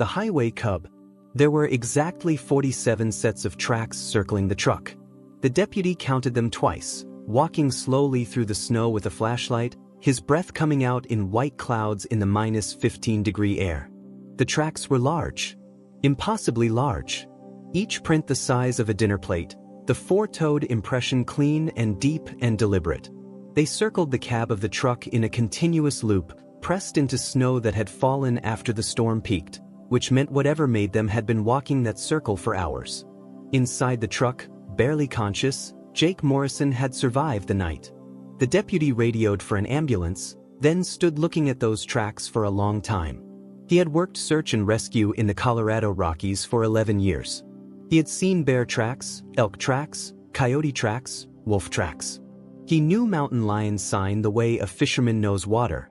The highway cub. There were exactly 47 sets of tracks circling the truck. The deputy counted them twice, walking slowly through the snow with a flashlight, his breath coming out in white clouds in the -15-degree air. The tracks were large. Impossibly large. Each print the size of a dinner plate, the four-toed impression clean and deep and deliberate. They circled the cab of the truck in a continuous loop, pressed into snow that had fallen after the storm peaked, which meant whatever made them had been walking that circle for hours. Inside the truck, barely conscious, Jake Morrison had survived the night. The deputy radioed for an ambulance, then stood looking at those tracks for a long time. He had worked search and rescue in the Colorado Rockies for 11 years. He had seen bear tracks, elk tracks, coyote tracks, wolf tracks. He knew mountain lion sign the way a fisherman knows water.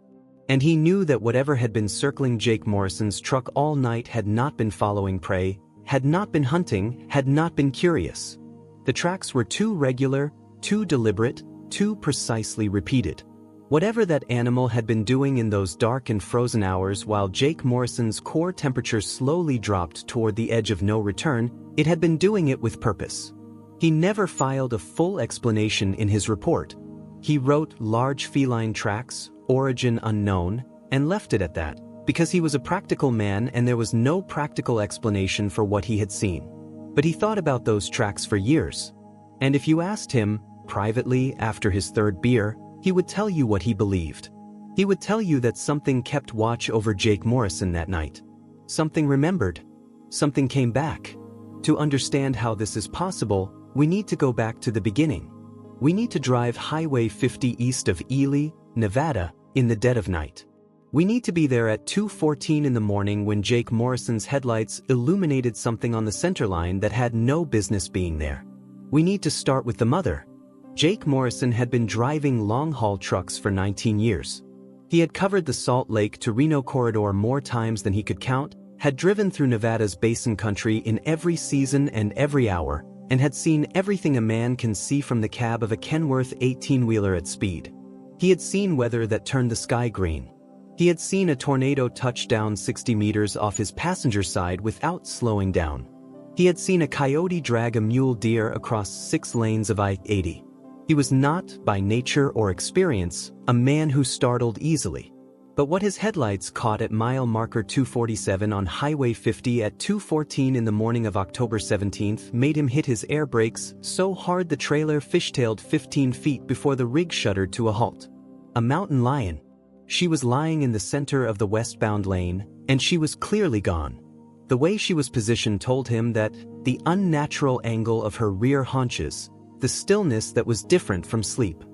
And he knew that whatever had been circling Jake Morrison's truck all night had not been following prey, had not been hunting, had not been curious. The tracks were too regular, too deliberate, too precisely repeated. Whatever that animal had been doing in those dark and frozen hours while Jake Morrison's core temperature slowly dropped toward the edge of no return, it had been doing it with purpose. He never filed a full explanation in his report. He wrote large feline tracks, origin unknown, and left it at that, because he was a practical man and there was no practical explanation for what he had seen. But he thought about those tracks for years. And if you asked him, privately after his third beer, he would tell you what he believed. He would tell you that something kept watch over Jake Morrison that night. Something remembered. Something came back. To understand how this is possible, we need to go back to the beginning. We need to drive Highway 50 east of Ely, Nevada, in the dead of night. We need to be there at 2:14 in the morning when Jake Morrison's headlights illuminated something on the centerline that had no business being there. We need to start with the mother. Jake Morrison had been driving long-haul trucks for 19 years. He had covered the Salt Lake to Reno corridor more times than he could count, had driven through Nevada's basin country in every season and every hour, and had seen everything a man can see from the cab of a Kenworth 18-wheeler at speed. He had seen weather that turned the sky green. He had seen a tornado touch down 60 meters off his passenger side without slowing down. He had seen a coyote drag a mule deer across 6 lanes of I-80. He was not, by nature or experience, a man who startled easily. But what his headlights caught at mile marker 247 on Highway 50 at 2:14 in the morning of October 17th made him hit his air brakes so hard the trailer fishtailed 15 feet before the rig shuddered to a halt. A mountain lion. She was lying in the center of the westbound lane, and she was clearly gone. The way she was positioned told him that the unnatural angle of her rear haunches, the stillness that was different from sleep.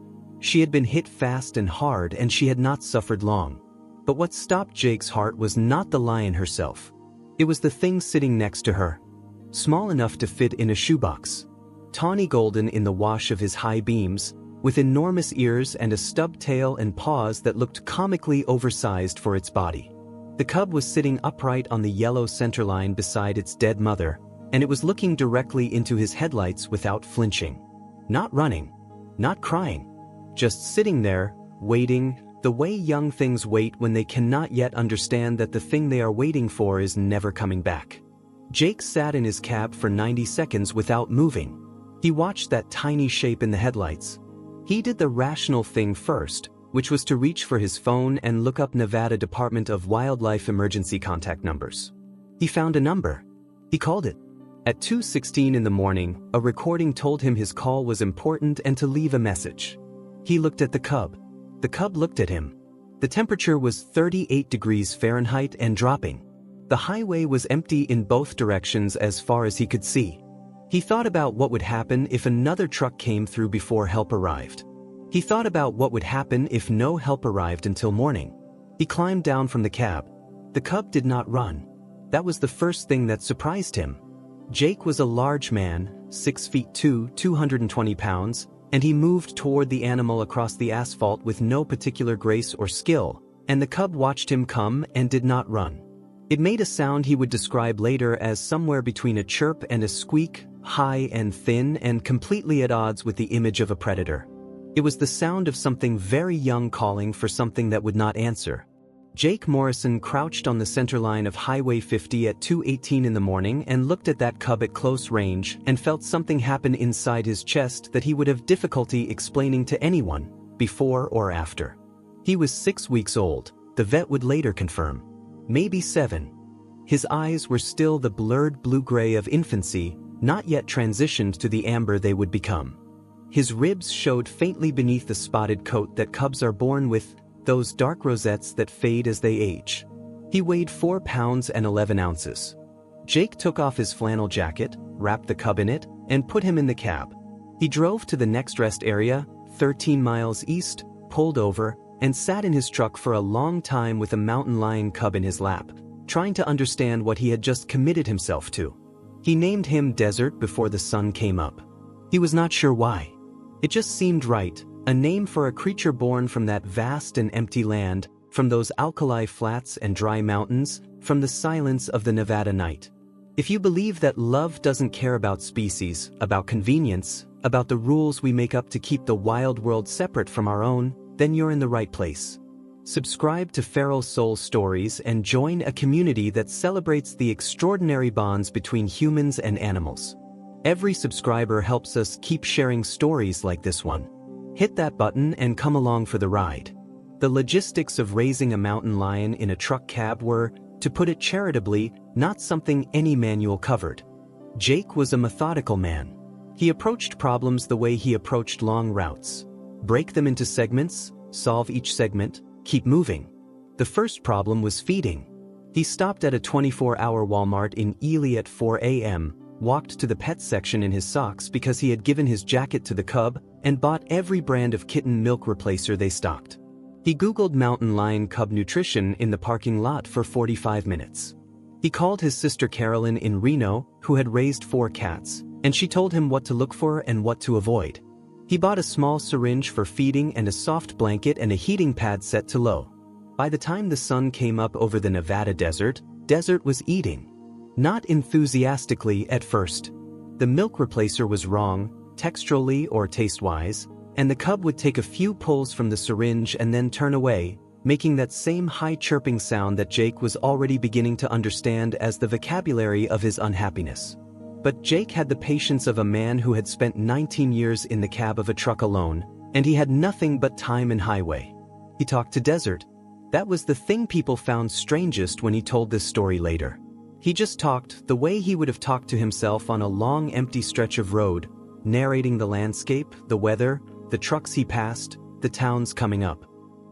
She had been hit fast and hard and she had not suffered long. But what stopped Jake's heart was not the lion herself. It was the thing sitting next to her. Small enough to fit in a shoebox. Tawny golden in the wash of his high beams, with enormous ears and a stubbed tail and paws that looked comically oversized for its body. The cub was sitting upright on the yellow centerline beside its dead mother, and it was looking directly into his headlights without flinching. Not running. Not crying. Just sitting there, waiting, the way young things wait when they cannot yet understand that the thing they are waiting for is never coming back. Jake sat in his cab for 90 seconds without moving. He watched that tiny shape in the headlights. He did the rational thing first, which was to reach for his phone and look up Nevada Department of Wildlife emergency contact numbers. He found a number. He called it. At 2:16 in the morning, a recording told him his call was important and to leave a message. He looked at the cub. The cub looked at him. The temperature was 38 degrees Fahrenheit and dropping. The highway was empty in both directions as far as he could see. He thought about what would happen if another truck came through before help arrived. He thought about what would happen if no help arrived until morning. He climbed down from the cab. The cub did not run. That was the first thing that surprised him. Jake was a large man, 6 feet 2, 220 pounds, and he moved toward the animal across the asphalt with no particular grace or skill, and the cub watched him come and did not run. It made a sound he would describe later as somewhere between a chirp and a squeak, high and thin and completely at odds with the image of a predator. It was the sound of something very young calling for something that would not answer. Jake Morrison crouched on the centerline of Highway 50 at 2:18 in the morning and looked at that cub at close range and felt something happen inside his chest that he would have difficulty explaining to anyone, before or after. He was 6 weeks old, the vet would later confirm. Maybe 7. His eyes were still the blurred blue-gray of infancy, not yet transitioned to the amber they would become. His ribs showed faintly beneath the spotted coat that cubs are born with, those dark rosettes that fade as they age. He weighed 4 pounds and 11 ounces. Jake took off his flannel jacket, wrapped the cub in it, and put him in the cab. He drove to the next rest area, 13 miles east, pulled over, and sat in his truck for a long time with a mountain lion cub in his lap, trying to understand what he had just committed himself to. He named him Desert before the sun came up. He was not sure why. It just seemed right, a name for a creature born from that vast and empty land, from those alkali flats and dry mountains, from the silence of the Nevada night. If you believe that love doesn't care about species, about convenience, about the rules we make up to keep the wild world separate from our own, then you're in the right place. Subscribe to Feral Soul Stories and join a community that celebrates the extraordinary bonds between humans and animals. Every subscriber helps us keep sharing stories like this one. Hit that button and come along for the ride. The logistics of raising a mountain lion in a truck cab were, to put it charitably, not something any manual covered. Jake was a methodical man. He approached problems the way he approached long routes. Break them into segments, solve each segment, keep moving. The first problem was feeding. He stopped at a 24-hour Walmart in Ely at 4 a.m., walked to the pet section in his socks because he had given his jacket to the cub, and bought every brand of kitten milk replacer they stocked. He Googled mountain lion cub nutrition in the parking lot for 45 minutes. He called his sister Carolyn in Reno, who had raised 4 cats, and she told him what to look for and what to avoid. He bought a small syringe for feeding and a soft blanket and a heating pad set to low. By the time the sun came up over the Nevada desert, Desert was eating. Not enthusiastically at first. The milk replacer was wrong, texturally or taste-wise, and the cub would take a few pulls from the syringe and then turn away, making that same high chirping sound that Jake was already beginning to understand as the vocabulary of his unhappiness. But Jake had the patience of a man who had spent 19 years in the cab of a truck alone, and he had nothing but time and highway. He talked to Desert. That was the thing people found strangest when he told this story later. He just talked the way he would have talked to himself on a long empty stretch of road, narrating the landscape, the weather, the trucks he passed, the towns coming up.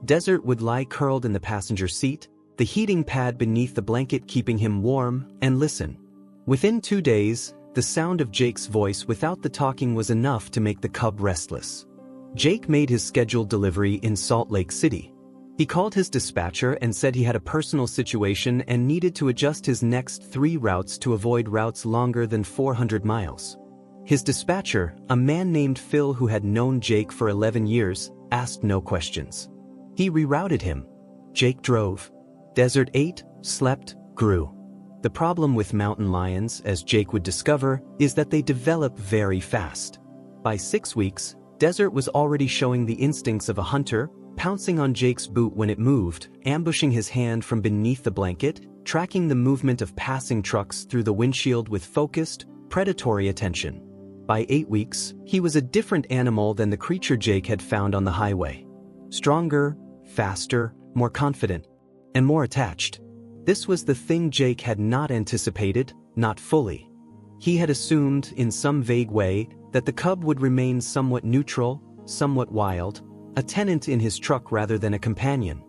Desert would lie curled in the passenger seat, the heating pad beneath the blanket keeping him warm, and listen. Within 2 days, the sound of Jake's voice without the talking was enough to make the cub restless. Jake made his scheduled delivery in Salt Lake City. He called his dispatcher and said he had a personal situation and needed to adjust his next 3 routes to avoid routes longer than 400 miles. His dispatcher, a man named Phil who had known Jake for 11 years, asked no questions. He rerouted him. Jake drove. Desert ate, slept, grew. The problem with mountain lions, as Jake would discover, is that they develop very fast. By 6 weeks, Desert was already showing the instincts of a hunter, pouncing on Jake's boot when it moved, ambushing his hand from beneath the blanket, tracking the movement of passing trucks through the windshield with focused, predatory attention. By 8 weeks, he was a different animal than the creature Jake had found on the highway. Stronger, faster, more confident, and more attached. This was the thing Jake had not anticipated, not fully. He had assumed, in some vague way, that the cub would remain somewhat neutral, somewhat wild, a tenant in his truck rather than a companion.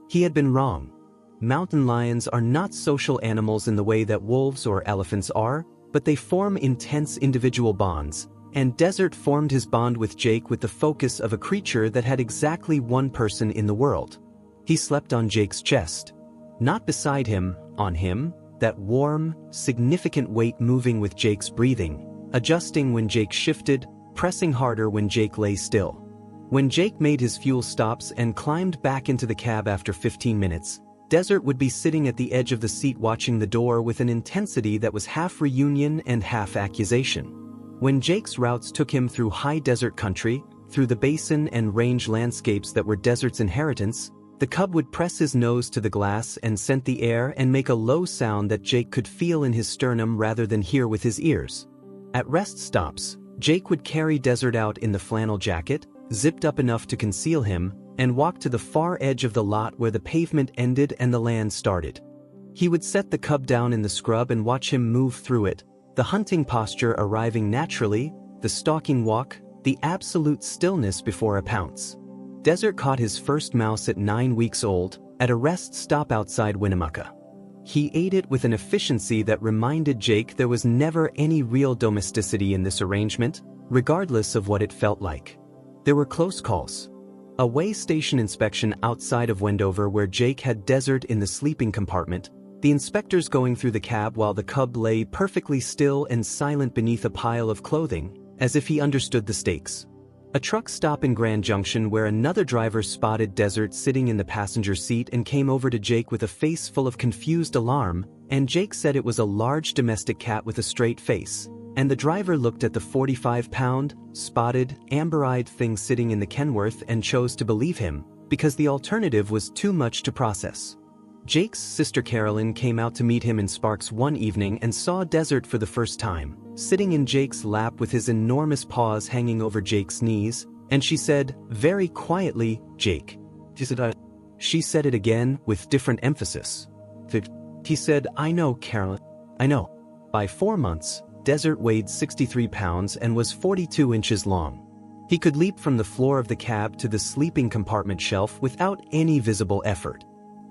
He had been wrong. Mountain lions are not social animals in the way that wolves or elephants are, but they form intense individual bonds, and Desert formed his bond with Jake with the focus of a creature that had exactly one person in the world. He slept on Jake's chest. Not beside him, on him, that warm, significant weight moving with Jake's breathing, adjusting when Jake shifted, pressing harder when Jake lay still. When Jake made his fuel stops and climbed back into the cab after 15 minutes, Desert would be sitting at the edge of the seat watching the door with an intensity that was half reunion and half accusation. When Jake's routes took him through high desert country, through the basin and range landscapes that were Desert's inheritance, The cub would press his nose to the glass and scent the air and make a low sound that Jake could feel in his sternum rather than hear with his ears. At rest stops, Jake would carry Desert out in the flannel jacket, zipped up enough to conceal him, and walk to the far edge of the lot where the pavement ended and the land started. He would set the cub down in the scrub and watch him move through it, the hunting posture arriving naturally, the stalking walk, the absolute stillness before a pounce. Desert caught his first mouse at 9 weeks old, at a rest stop outside Winnemucca. He ate it with an efficiency that reminded Jake there was never any real domesticity in this arrangement, regardless of what it felt like. There were close calls. A way station inspection outside of Wendover where Jake had Desert in the sleeping compartment, the inspectors going through the cab while the cub lay perfectly still and silent beneath a pile of clothing, as if he understood the stakes. A truck stop in Grand Junction where another driver spotted Desert sitting in the passenger seat and came over to Jake with a face full of confused alarm, and Jake said it was a large domestic cat with a straight face, and the driver looked at the 45-pound, spotted, amber-eyed thing sitting in the Kenworth and chose to believe him, because the alternative was too much to process. Jake's sister Carolyn came out to meet him in Sparks one evening and saw Desert for the first time, sitting in Jake's lap with his enormous paws hanging over Jake's knees, and she said, very quietly, "Jake." She said it again, with different emphasis. He said, "I know, Carolyn. I know." By 4 months, Desert weighed 63 pounds and was 42 inches long. He could leap from the floor of the cab to the sleeping compartment shelf without any visible effort.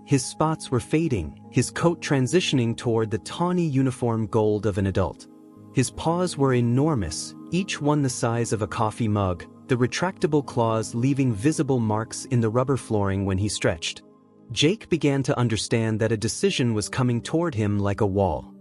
His spots were fading, his coat transitioning toward the tawny uniform gold of an adult. His paws were enormous, each one the size of a coffee mug, the retractable claws leaving visible marks in the rubber flooring when he stretched. Jake began to understand that a decision was coming toward him like a wall.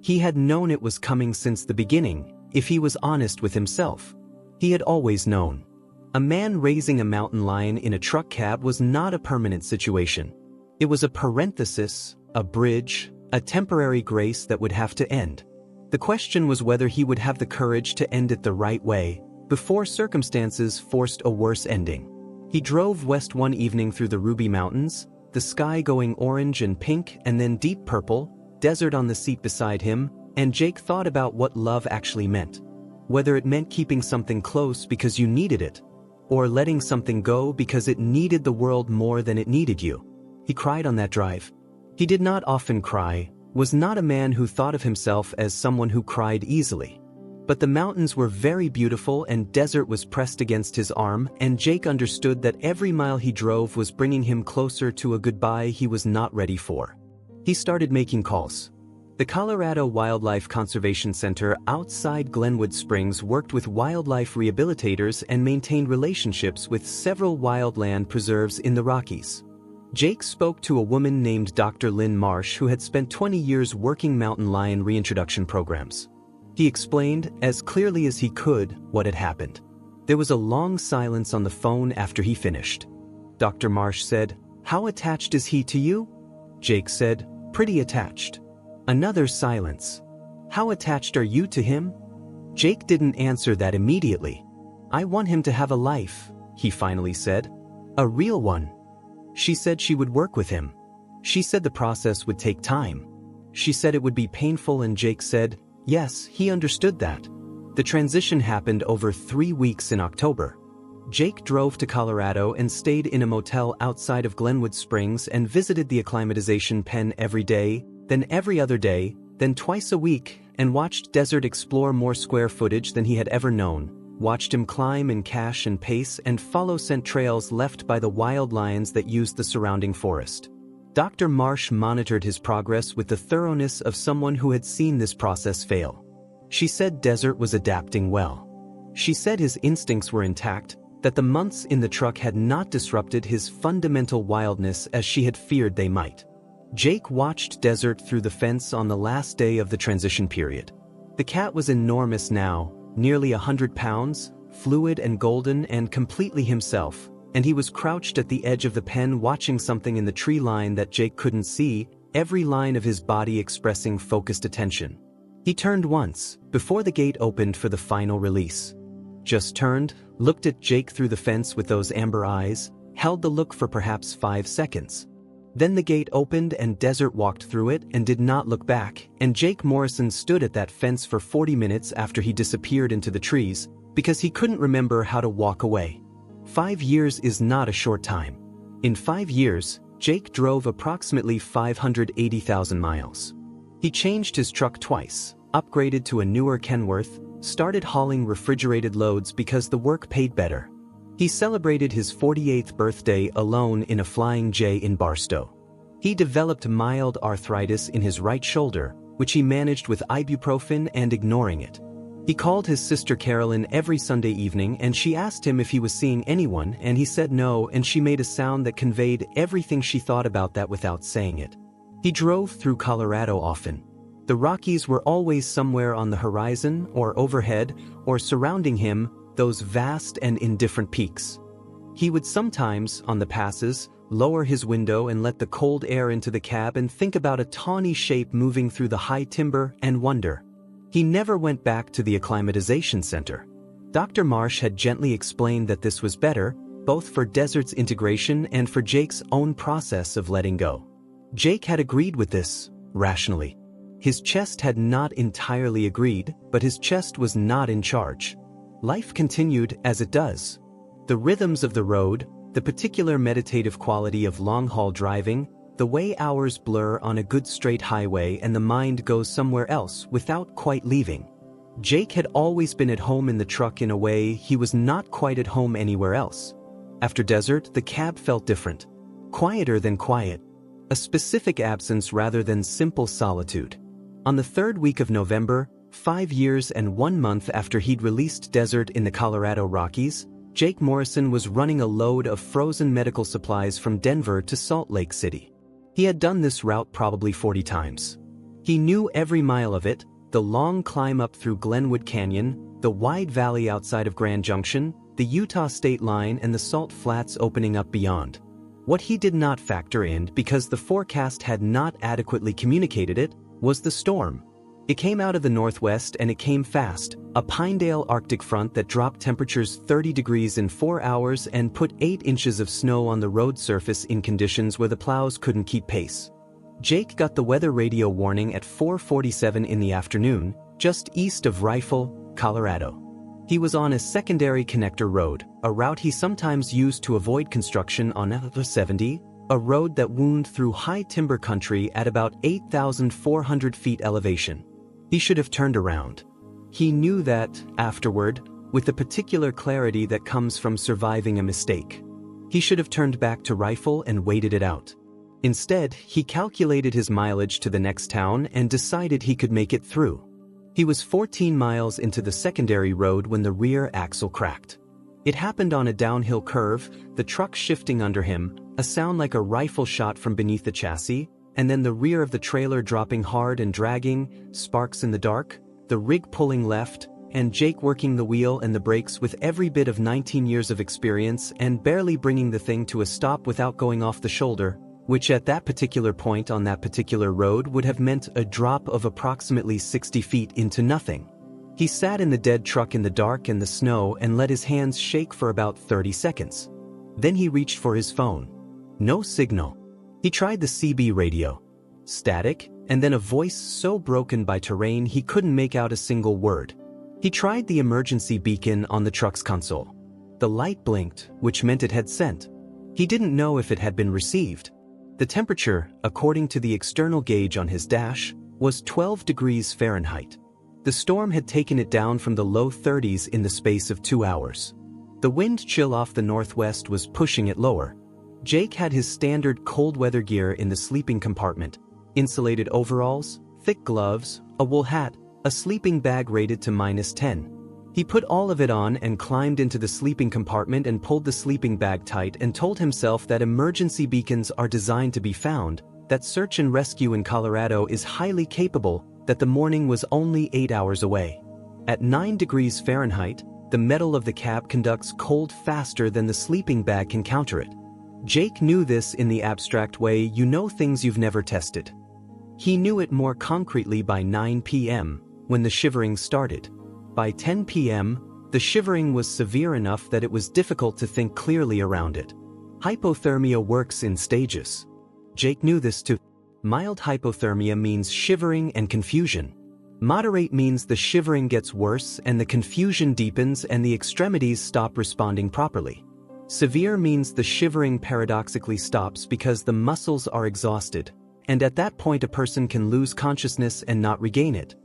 He had known it was coming since the beginning, if he was honest with himself. He had always known. A man raising a mountain lion in a truck cab was not a permanent situation. It was a parenthesis, a bridge, a temporary grace that would have to end. The question was whether he would have the courage to end it the right way, before circumstances forced a worse ending. He drove west one evening through the Ruby Mountains, the sky going orange and pink and then deep purple, Desert on the seat beside him, and Jake thought about what love actually meant. Whether it meant keeping something close because you needed it, or letting something go because it needed the world more than it needed you. He cried on that drive. He did not often cry, was not a man who thought of himself as someone who cried easily. But the mountains were very beautiful and Desert was pressed against his arm, and Jake understood that every mile he drove was bringing him closer to a goodbye he was not ready for. He started making calls. The Colorado Wildlife Conservation Center outside Glenwood Springs worked with wildlife rehabilitators and maintained relationships with several wildland preserves in the Rockies. Jake spoke to a woman named Dr. Lynn Marsh who had spent 20 years working mountain lion reintroduction programs. He explained, as clearly as he could, what had happened. There was a long silence on the phone after he finished. Dr. Marsh said, "How attached is he to you?" Jake said, "Pretty attached." Another silence. "How attached are you to him?" Jake didn't answer that immediately. "I want him to have a life," he finally said. "A real one." She said she would work with him. She said the process would take time. She said it would be painful, and Jake said, yes, he understood that. The transition happened over 3 weeks in October. Jake drove to Colorado and stayed in a motel outside of Glenwood Springs and visited the acclimatization pen every day, then every other day, then twice a week, and watched Desert explore more square footage than he had ever known. Watched him climb and cache and pace and follow scent trails left by the wild lions that used the surrounding forest. Dr. Marsh monitored his progress with the thoroughness of someone who had seen this process fail. She said Desert was adapting well. She said his instincts were intact, that the months in the truck had not disrupted his fundamental wildness as she had feared they might. Jake watched Desert through the fence on the last day of the transition period. The cat was enormous now, nearly 100 pounds, fluid and golden and completely himself, and he was crouched at the edge of the pen watching something in the tree line that Jake couldn't see, every line of his body expressing focused attention. He turned once, before the gate opened for the final release. Just turned, looked at Jake through the fence with those amber eyes, held the look for perhaps 5 seconds. Then the gate opened and Desert walked through it and did not look back, and Jake Morrison stood at that fence for 40 minutes after he disappeared into the trees, because he couldn't remember how to walk away. 5 years is not a short time. In 5 years, Jake drove approximately 580,000 miles. He changed his truck twice, upgraded to a newer Kenworth, started hauling refrigerated loads because the work paid better. He celebrated his 48th birthday alone in a Flying J in Barstow. He developed mild arthritis in his right shoulder, which he managed with ibuprofen and ignoring it. He called his sister Carolyn every Sunday evening and she asked him if he was seeing anyone and he said no, and she made a sound that conveyed everything she thought about that without saying it. He drove through Colorado often. The Rockies were always somewhere on the horizon or overhead or surrounding him, those vast and indifferent peaks. He would sometimes, on the passes, lower his window and let the cold air into the cab and think about a tawny shape moving through the high timber and wonder. He never went back to the acclimatization center. Dr. Marsh had gently explained that this was better, both for Desert's integration and for Jake's own process of letting go. Jake had agreed with this, rationally. His chest had not entirely agreed, but his chest was not in charge. Life continued as it does. The rhythms of the road, the particular meditative quality of long-haul driving, the way hours blur on a good straight highway and the mind goes somewhere else without quite leaving. Jake had always been at home in the truck in a way he was not quite at home anywhere else. After Desert, the cab felt different. Quieter than quiet. A specific absence rather than simple solitude. On the 3rd week of November, 5 years and 1 month after he'd released Desert in the Colorado Rockies, Jake Morrison was running a load of frozen medical supplies from Denver to Salt Lake City. He had done this route probably 40 times. He knew every mile of it, the long climb up through Glenwood Canyon, the wide valley outside of Grand Junction, the Utah state line and the salt flats opening up beyond. What he did not factor in, because the forecast had not adequately communicated it, was the storm. It came out of the northwest and it came fast, a Pinedale Arctic front that dropped temperatures 30 degrees in 4 hours and put 8 inches of snow on the road surface in conditions where the plows couldn't keep pace. Jake got the weather radio warning at 4:47 in the afternoon, just east of Rifle, Colorado. He was on a secondary connector road, a route he sometimes used to avoid construction on I-70, a road that wound through high timber country at about 8,400 feet elevation. He should have turned around. He knew that, afterward, with the particular clarity that comes from surviving a mistake. He should have turned back to Rifle and waited it out. Instead, he calculated his mileage to the next town and decided he could make it through. He was 14 miles into the secondary road when the rear axle cracked. It happened on a downhill curve, the truck shifting under him, a sound like a rifle shot from beneath the chassis, and then the rear of the trailer dropping hard and dragging, sparks in the dark, the rig pulling left, and Jake working the wheel and the brakes with every bit of 19 years of experience and barely bringing the thing to a stop without going off the shoulder, which at that particular point on that particular road would have meant a drop of approximately 60 feet into nothing. He sat in the dead truck in the dark and the snow and let his hands shake for about 30 seconds. Then he reached for his phone. No signal. He tried the CB radio. Static, and then a voice so broken by terrain he couldn't make out a single word. He tried the emergency beacon on the truck's console. The light blinked, which meant it had sent. He didn't know if it had been received. The temperature, according to the external gauge on his dash, was 12 degrees Fahrenheit. The storm had taken it down from the low 30s in the space of 2 hours. The wind chill off the northwest was pushing it lower. Jake had his standard cold weather gear in the sleeping compartment: insulated overalls, thick gloves, a wool hat, a sleeping bag rated to -10. He put all of it on and climbed into the sleeping compartment and pulled the sleeping bag tight and told himself that emergency beacons are designed to be found, that search and rescue in Colorado is highly capable, that the morning was only 8 hours away. At 9 degrees Fahrenheit, the metal of the cab conducts cold faster than the sleeping bag can counter it. Jake knew this in the abstract way you know things you've never tested. He knew it more concretely by 9 p.m., when the shivering started. By 10 p.m., the shivering was severe enough that it was difficult to think clearly around it. Hypothermia works in stages. Jake knew this too. Mild hypothermia means shivering and confusion. Moderate means the shivering gets worse and the confusion deepens and the extremities stop responding properly. Severe means the shivering paradoxically stops because the muscles are exhausted, and at that point a person can lose consciousness and not regain it.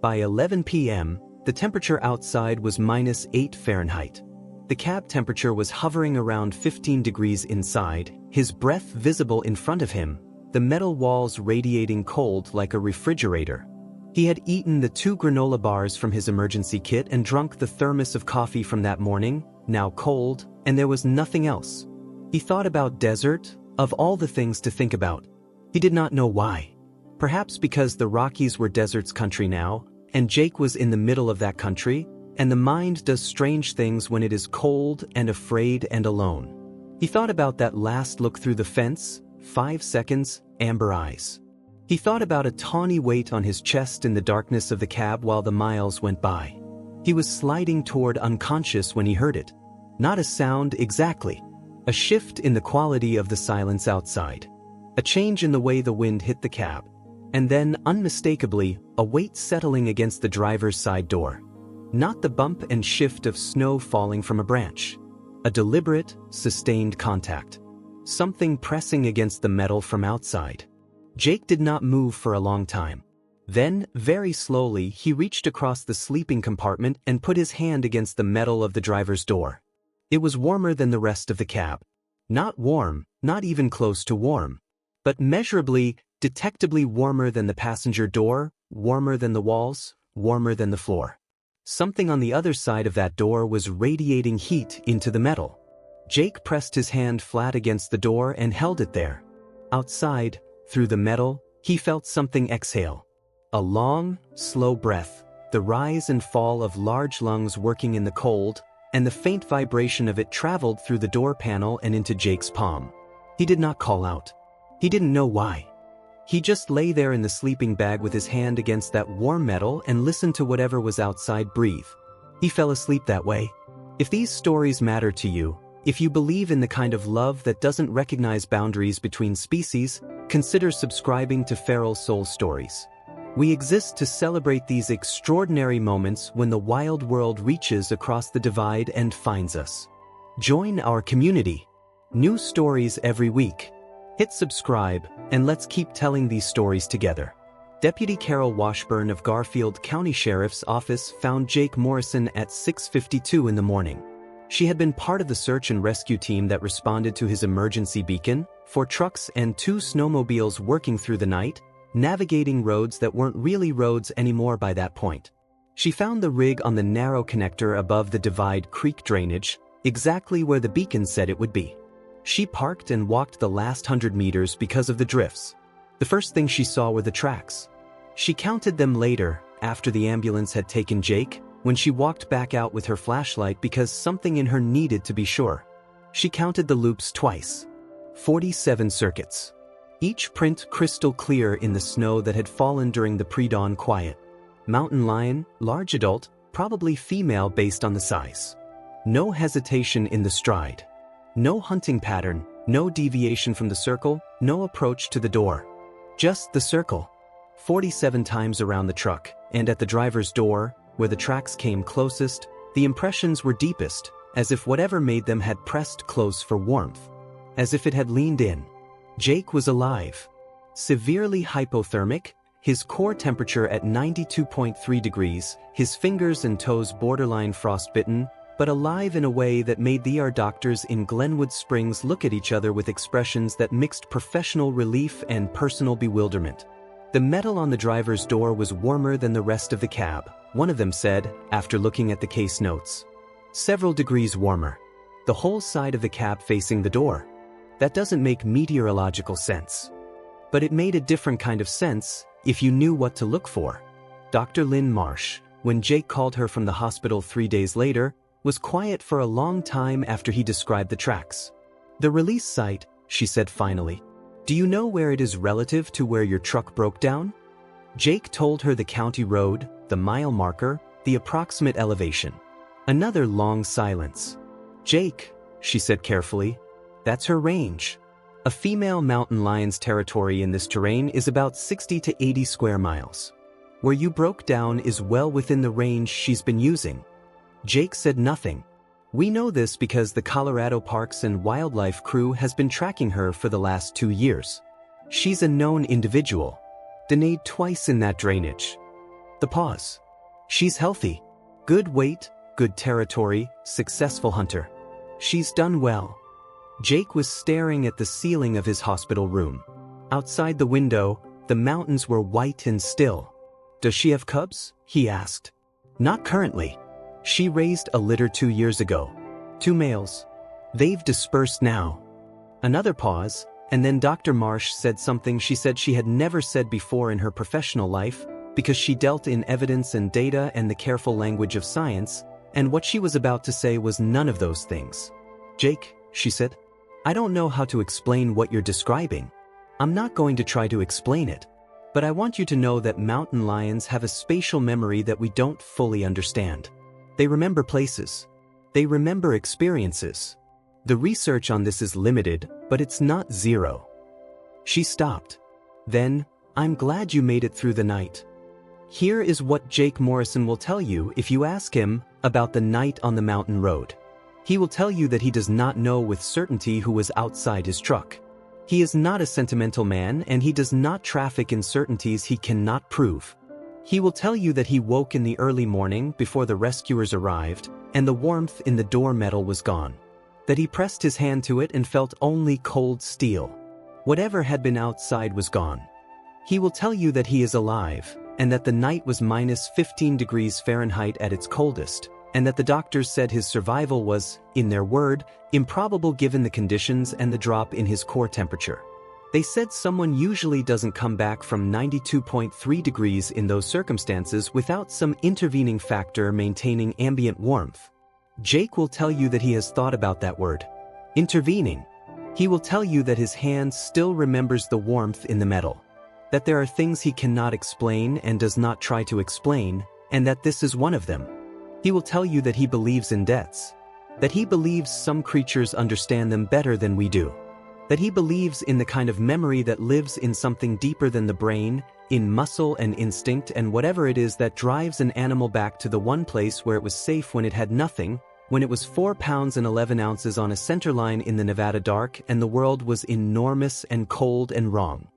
By 11 p.m., the temperature outside was -8 Fahrenheit. The cab temperature was hovering around 15 degrees inside, his breath visible in front of him, the metal walls radiating cold like a refrigerator. He had eaten the 2 granola bars from his emergency kit and drunk the thermos of coffee from that morning, now cold, and there was nothing else. He thought about desert, of all the things to think about. He did not know why. Perhaps because the Rockies were desert's country now, and Jake was in the middle of that country, and the mind does strange things when it is cold and afraid and alone. He thought about that last look through the fence, 5 seconds, amber eyes. He thought about a tawny weight on his chest in the darkness of the cab while the miles went by. He was sliding toward unconscious when he heard it. Not a sound exactly. A shift in the quality of the silence outside. A change in the way the wind hit the cab. And then, unmistakably, a weight settling against the driver's side door. Not the bump and shift of snow falling from a branch. A deliberate, sustained contact. Something pressing against the metal from outside. Jake did not move for a long time. Then, very slowly, he reached across the sleeping compartment and put his hand against the metal of the driver's door. It was warmer than the rest of the cab. Not warm, not even close to warm. But measurably, detectably warmer than the passenger door, warmer than the walls, warmer than the floor. Something on the other side of that door was radiating heat into the metal. Jake pressed his hand flat against the door and held it there. Outside, through the metal, he felt something exhale. A long, slow breath, the rise and fall of large lungs working in the cold, and the faint vibration of it traveled through the door panel and into Jake's palm. He did not call out. He didn't know why. He just lay there in the sleeping bag with his hand against that warm metal and listened to whatever was outside breathe. He fell asleep that way. If these stories matter to you, if you believe in the kind of love that doesn't recognize boundaries between species, consider subscribing to Feral Soul Stories. We exist to celebrate these extraordinary moments when the wild world reaches across the divide and finds us. Join our community. New stories every week. Hit subscribe, and let's keep telling these stories together. Deputy Carol Washburn of Garfield County Sheriff's Office found Jake Morrison at 6:52 in the morning. She had been part of the search and rescue team that responded to his emergency beacon, 4 trucks and 2 snowmobiles working through the night, navigating roads that weren't really roads anymore by that point. She found the rig on the narrow connector above the Divide Creek drainage, exactly where the beacon said it would be. She parked and walked the last 100 meters because of the drifts. The first thing she saw were the tracks. She counted them later, after the ambulance had taken Jake, when she walked back out with her flashlight because something in her needed to be sure. She counted the loops twice. 47 circuits. Each print crystal clear in the snow that had fallen during the pre-dawn quiet. Mountain lion, large adult, probably female based on the size. No hesitation in the stride. No hunting pattern, no deviation from the circle, no approach to the door. Just the circle. 47 times around the truck, and at the driver's door, where the tracks came closest, the impressions were deepest, as if whatever made them had pressed close for warmth. As if it had leaned in. Jake was alive. Severely hypothermic, his core temperature at 92.3 degrees, his fingers and toes borderline frostbitten, but alive in a way that made the ER doctors in Glenwood Springs look at each other with expressions that mixed professional relief and personal bewilderment. The metal on the driver's door was warmer than the rest of the cab, one of them said, after looking at the case notes. Several degrees warmer. The whole side of the cab facing the door. That doesn't make meteorological sense. But it made a different kind of sense if you knew what to look for. Dr. Lynn Marsh, when Jake called her from the hospital 3 days later, was quiet for a long time after he described the tracks. The release site, she said finally. Do you know where it is relative to where your truck broke down? Jake told her the county road, the mile marker, the approximate elevation. Another long silence. Jake, she said carefully, That's her range. A female mountain lion's territory in this terrain is about 60 to 80 square miles. Where you broke down is well within the range she's been using. Jake said nothing. We know this because the Colorado Parks and Wildlife crew has been tracking her for the last 2 years. She's a known individual. Denayed twice in that drainage. The pause. She's healthy. Good weight, good territory, successful hunter. She's done well. Jake was staring at the ceiling of his hospital room. Outside the window, the mountains were white and still. Does she have cubs? He asked. Not currently. She raised a litter 2 years ago. 2 males. They've dispersed now. Another pause, and then Dr. Marsh said something she said she had never said before in her professional life, because she dealt in evidence and data and the careful language of science, and what she was about to say was none of those things. Jake, she said, I don't know how to explain what you're describing. I'm not going to try to explain it. But I want you to know that mountain lions have a spatial memory that we don't fully understand. They remember places. They remember experiences. The research on this is limited, but it's not zero. She stopped. Then, I'm glad you made it through the night. Here is what Jake Morrison will tell you if you ask him about the night on the mountain road. He will tell you that he does not know with certainty who was outside his truck. He is not a sentimental man, and he does not traffic in certainties he cannot prove. He will tell you that he woke in the early morning before the rescuers arrived, and the warmth in the door metal was gone. That he pressed his hand to it and felt only cold steel. Whatever had been outside was gone. He will tell you that he is alive, and that the night was minus 15 degrees Fahrenheit at its coldest, and that the doctors said his survival was, in their word, improbable given the conditions and the drop in his core temperature. They said someone usually doesn't come back from 92.3 degrees in those circumstances without some intervening factor maintaining ambient warmth. Jake will tell you that he has thought about that word. Intervening. He will tell you that his hand still remembers the warmth in the metal. That there are things he cannot explain and does not try to explain, and that this is one of them. He will tell you that he believes in deaths. That he believes some creatures understand them better than we do. That he believes in the kind of memory that lives in something deeper than the brain, in muscle and instinct and whatever it is that drives an animal back to the one place where it was safe when it had nothing, when it was 4 pounds and 11 ounces on a centerline in the Nevada dark and the world was enormous and cold and wrong.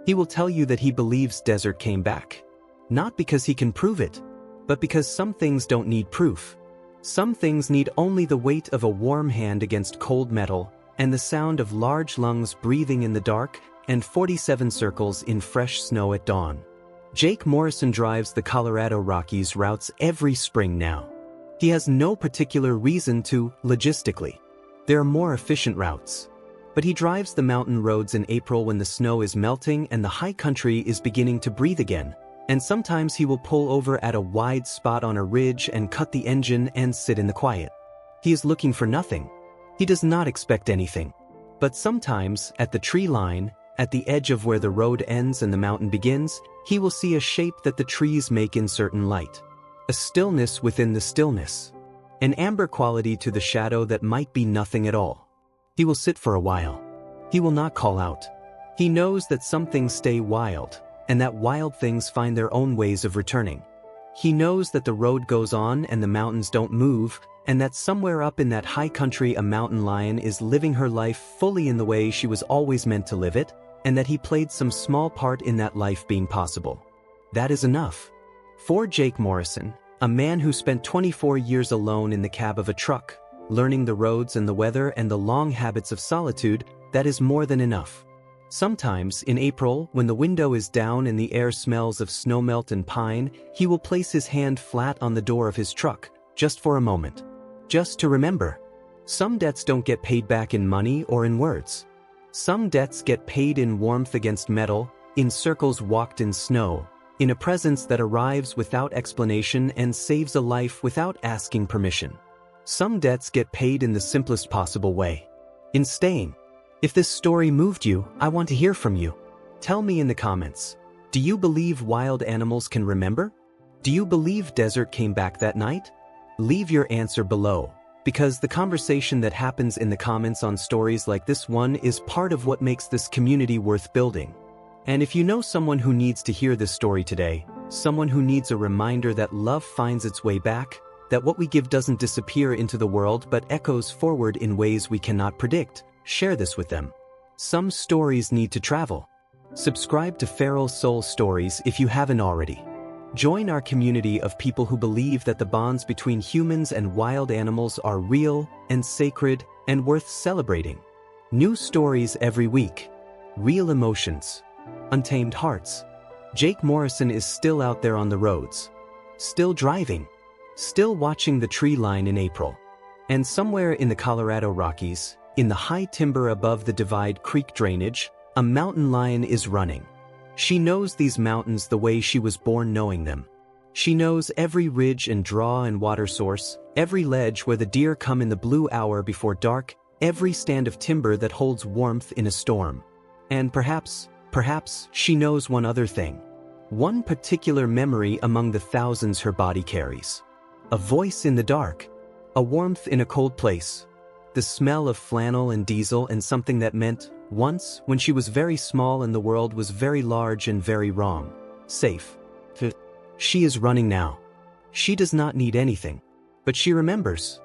He will tell you that he believes desert came back. Not because he can prove it, but because some things don't need proof. Some things need only the weight of a warm hand against cold metal, and the sound of large lungs breathing in the dark, and 47 circles in fresh snow at dawn. Jake Morrison drives the Colorado Rockies routes every spring now. He has no particular reason to, logistically. There are more efficient routes. But he drives the mountain roads in April when the snow is melting and the high country is beginning to breathe again, and sometimes he will pull over at a wide spot on a ridge and cut the engine and sit in the quiet. He is looking for nothing. He does not expect anything. But sometimes, at the tree line, at the edge of where the road ends and the mountain begins, he will see a shape that the trees make in certain light. A stillness within the stillness. An amber quality to the shadow that might be nothing at all. He will sit for a while. He will not call out. He knows that some things stay wild, and that wild things find their own ways of returning. He knows that the road goes on and the mountains don't move, and that somewhere up in that high country a mountain lion is living her life fully in the way she was always meant to live it, and that he played some small part in that life being possible. That is enough. For Jake Morrison, a man who spent 24 years alone in the cab of a truck, learning the roads and the weather and the long habits of solitude, that is more than enough. Sometimes, in April, when the window is down and the air smells of snowmelt and pine, he will place his hand flat on the door of his truck, just for a moment. Just to remember. Some debts don't get paid back in money or in words. Some debts get paid in warmth against metal, in circles walked in snow, in a presence that arrives without explanation and saves a life without asking permission. Some debts get paid in the simplest possible way. In staying. If this story moved you, I want to hear from you. Tell me in the comments. Do you believe wild animals can remember? Do you believe desert came back that night? Leave your answer below. Because the conversation that happens in the comments on stories like this one is part of what makes this community worth building. And if you know someone who needs to hear this story today, someone who needs a reminder that love finds its way back, that what we give doesn't disappear into the world but echoes forward in ways we cannot predict, share this with them. Some stories need to travel. Subscribe to Feral Soul Stories if you haven't already. Join our community of people who believe that the bonds between humans and wild animals are real and sacred and worth celebrating. New stories every week. Real emotions. Untamed hearts. Jake Morrison is still out there on the roads. Still driving. Still watching the tree line in April. And somewhere in the Colorado Rockies, in the high timber above the Divide Creek drainage, a mountain lion is running. She knows these mountains the way she was born knowing them. She knows every ridge and draw and water source, every ledge where the deer come in the blue hour before dark, every stand of timber that holds warmth in a storm. And perhaps she knows one other thing. One particular memory among the thousands her body carries. A voice in the dark. A warmth in a cold place. The smell of flannel and diesel and something that meant, once, when she was very small and the world was very large and very wrong. Safe. She is running now. She does not need anything. But she remembers.